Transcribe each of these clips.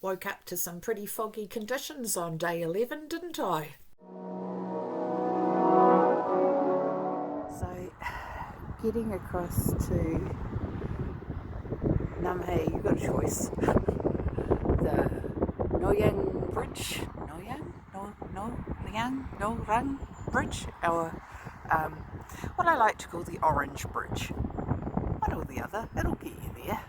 woke up to some pretty foggy conditions on day 11, didn't I? So, getting across to Namhae, you've got a choice. The Noyang Bridge, Norang Bridge, or what I like to call the Orange Bridge. One or the other, it'll get you there.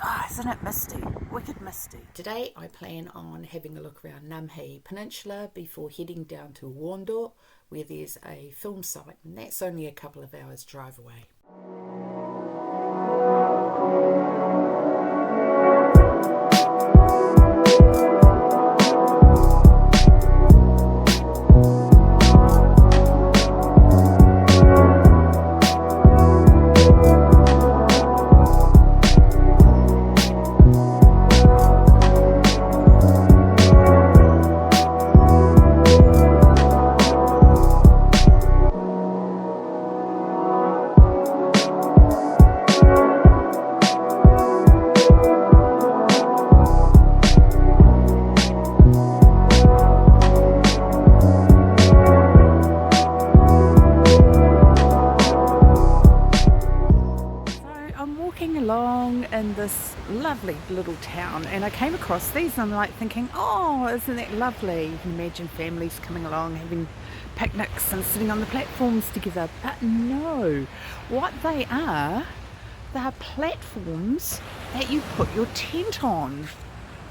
God, isn't it misty? Wicked misty. Today I plan on having a look around Namhae Peninsula before heading down to Wando, where there's a film site, and that's only a couple of hours drive away. In this lovely little town, and I came across these and I'm like thinking, oh, isn't that lovely? You can imagine families coming along having picnics and sitting on the platforms together, but no, what they are platforms that you put your tent on.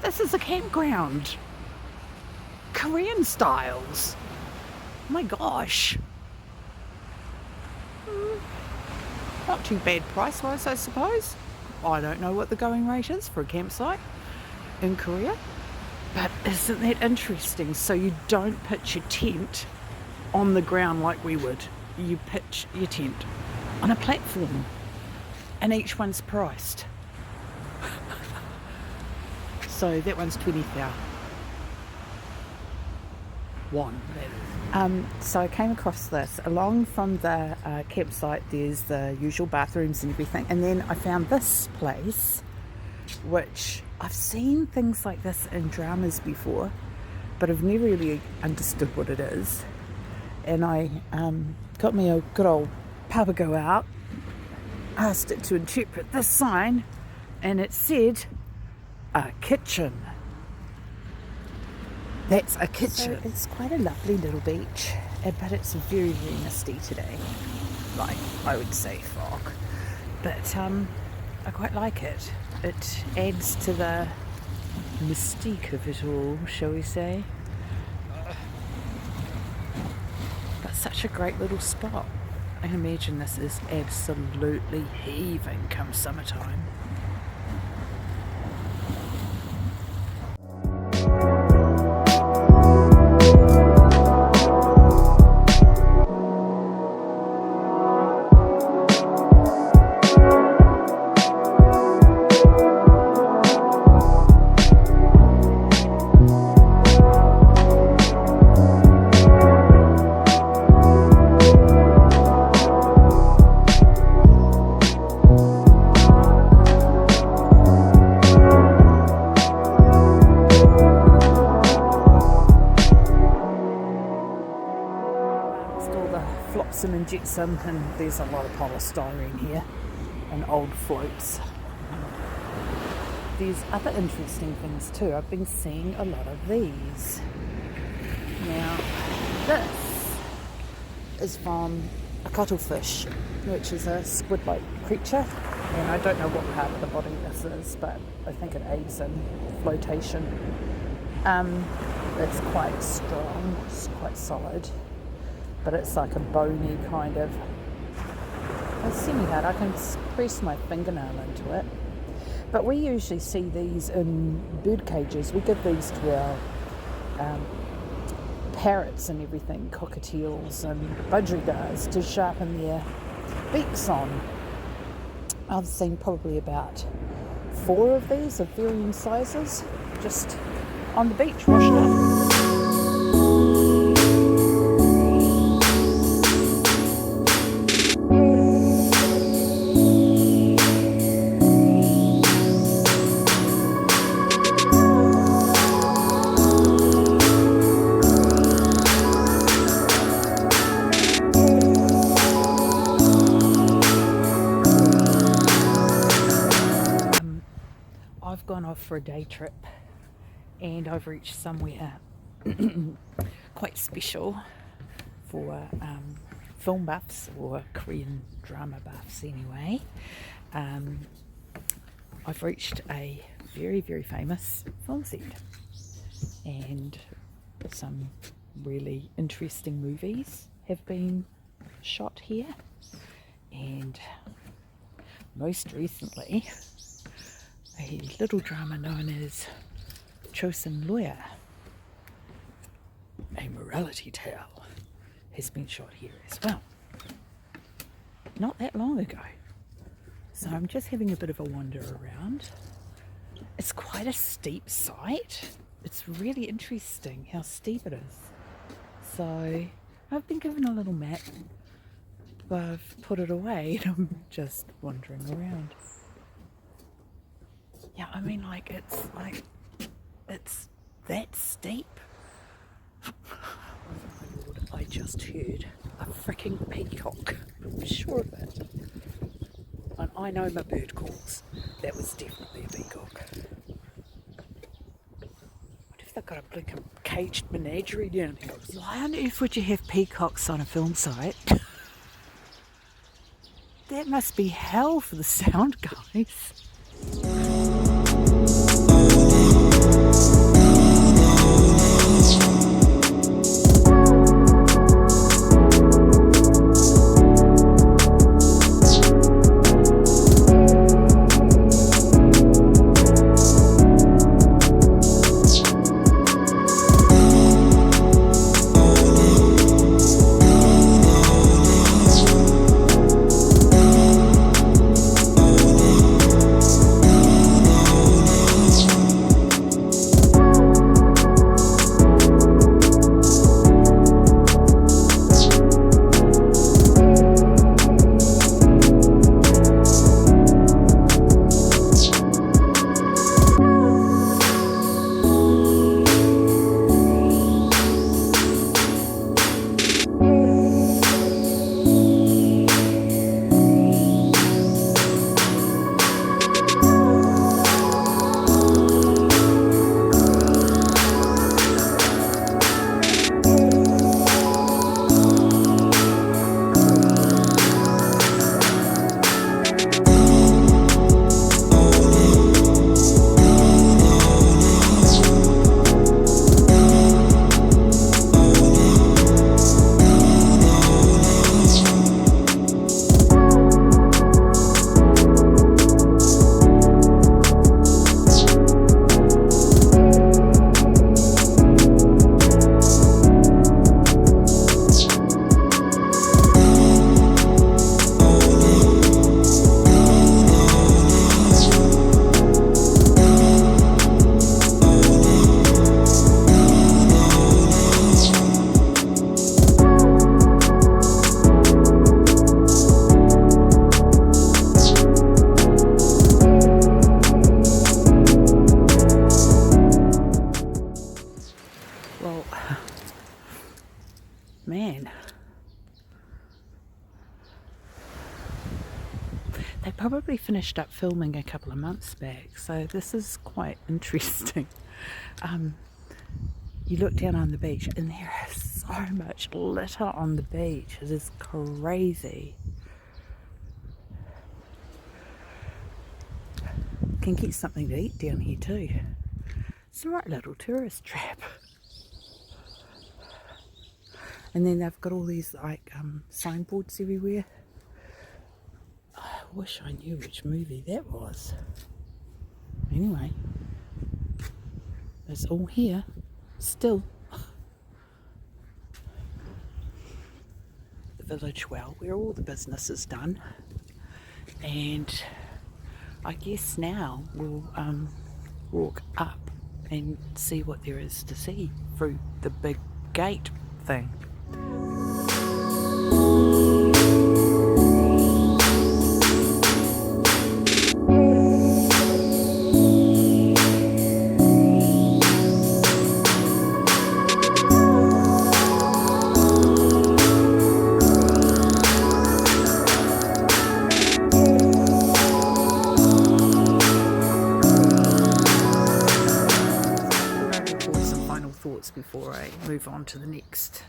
This is a campground, Korean styles. My gosh. Not too bad price wise, I suppose. I don't know what the going rate is for a campsite in Korea, but isn't that interesting? So you don't pitch your tent on the ground like we would. You pitch your tent on a platform, and each one's priced. So that one's 20,000 won. So I came across this. Along from the campsite, there's the usual bathrooms and everything, and then I found this place, which I've seen things like this in dramas before, but I've never really understood what it is. And I got me a good old papago out, asked it to interpret this sign, and it said a kitchen. That's a kitchen. So it's quite a lovely little beach, but it's very, very misty today. Like, I would say fog. But I quite like it. It adds to the mystique of it all, shall we say. But such a great little spot. I can imagine this is absolutely heaving come summertime. Flotsam and jetsam, and there's a lot of polystyrene here and old floats. There's other interesting things too. I've been seeing a lot of these. Now, this is from a cuttlefish, which is a squid-like creature, and I don't know what part of the body this is, but I think it aids in flotation. It's quite strong, it's quite solid, but it's like a bony kind of, it's semi-hard. I can press my fingernail into it. But we usually see these in bird cages. We give these to our parrots and everything, cockatiels and budgerigars, to sharpen their beaks on. I've seen probably about 4 of these of varying sizes just on the beach washing up. I've gone off for a day trip and I've reached somewhere quite special for film buffs, or Korean drama buffs anyway. I've reached a very, very famous film set, and some really interesting movies have been shot here, and most recently a little drama known as Chosen Lawyer, a morality tale, has been shot here as well, not that long ago. So I'm just having a bit of a wander around. It's quite a steep site. It's really interesting how steep it is. So I've been given a little map, but I've put it away and I'm just wandering around. Yeah, I mean, it's that steep. Oh my lord, I just heard a freaking peacock. I'm sure of it. And I know my bird calls. That was definitely a peacock. What if they've got a blinking caged menagerie down here? Why on earth would you have peacocks on a film site? That must be hell for the sound guys. Man, they probably finished up filming a couple of months back, so this is quite interesting. You look down on the beach and there is so much litter on the beach. It is crazy. Can get something to eat down here too. It's a right little tourist trap. And then they've got all these signboards everywhere. I wish I knew which movie that was. Anyway, it's all here still. The village well, where all the business is done. And I guess now we'll walk up and see what there is to see through the big gate thing. thoughts before I move on to the next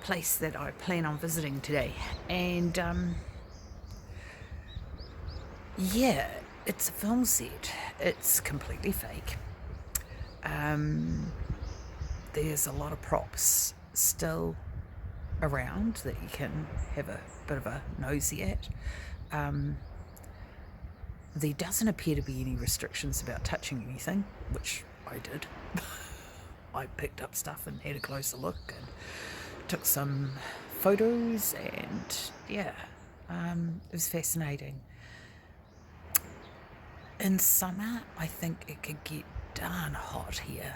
place that I plan on visiting today. And yeah, it's a film set. It's completely fake. There's a lot of props still around that you can have a bit of a nosy at. There doesn't appear to be any restrictions about touching anything, which I did. I picked up stuff and had a closer look and took some photos, and yeah, it was fascinating. In summer, I think it could get darn hot here.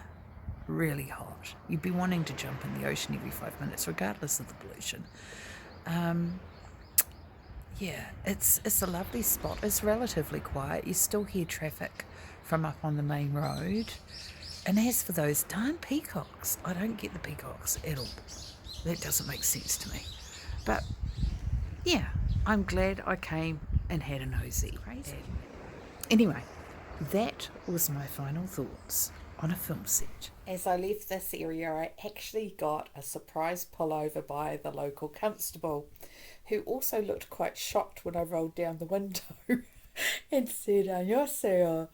Really hot. You'd be wanting to jump in the ocean every 5 minutes, regardless of the pollution. Yeah, it's a lovely spot. It's relatively quiet. You still hear traffic from up on the main road. And as for those darn peacocks, I don't get the peacocks at all. That doesn't make sense to me. But yeah, I'm glad I came and had a nosy. Crazy. Anyway, that was my final thoughts on a film set. As I left this area, I actually got a surprise pullover by the local constable, who also looked quite shocked when I rolled down the window and said, "Annyeonghaseyo."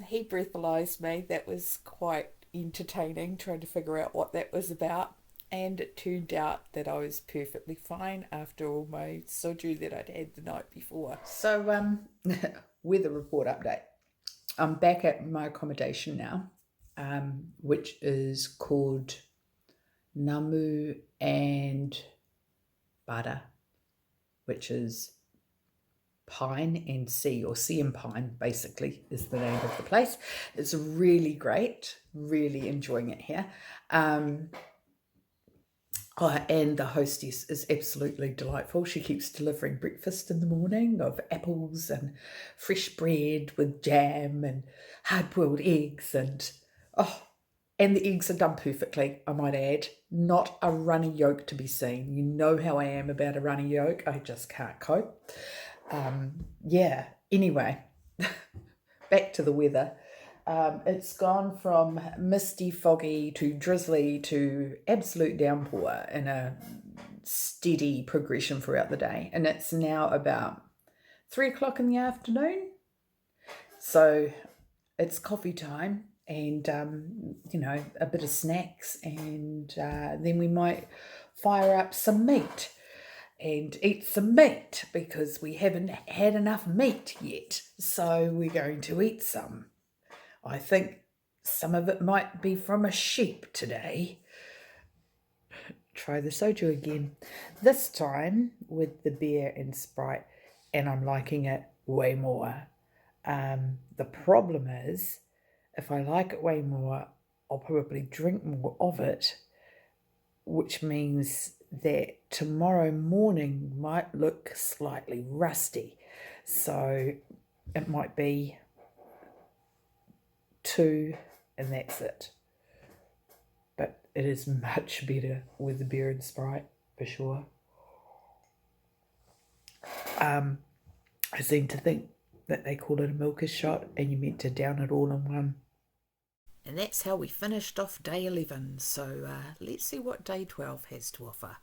He breathalyzed me. That was quite entertaining, trying to figure out what that was about. And it turned out that I was perfectly fine after all my soju that I'd had the night before. So, weather report update. I'm back at my accommodation now, which is called Namu and Bada, which is Pine and Sea, or Sea and Pine, basically, is the name of the place. It's really great, really enjoying it here. And the hostess is absolutely delightful. She keeps delivering breakfast in the morning of apples and fresh bread with jam and hard-boiled eggs, and the eggs are done perfectly, I might add. Not a runny yolk to be seen. You know how I am about a runny yolk. I just can't cope. Yeah, anyway, back to the weather. It's gone from misty, foggy to drizzly to absolute downpour in a steady progression throughout the day. And it's now about 3 o'clock in the afternoon. So it's coffee time and, a bit of snacks. And then we might fire up some meat and eat some meat because we haven't had enough meat yet. So we're going to eat some. I think some of it might be from a sheep today. Try the soju again. This time with the beer and Sprite, and I'm liking it way more. The problem is, if I like it way more, I'll probably drink more of it, which means that tomorrow morning might look slightly rusty. So it might be 2 and that's it. But it is much better with the beer and Sprite for sure. I seem to think that they call it a milker's shot and you're meant to down it all in one. And that's how we finished off day 11. So let's see what day 12 has to offer.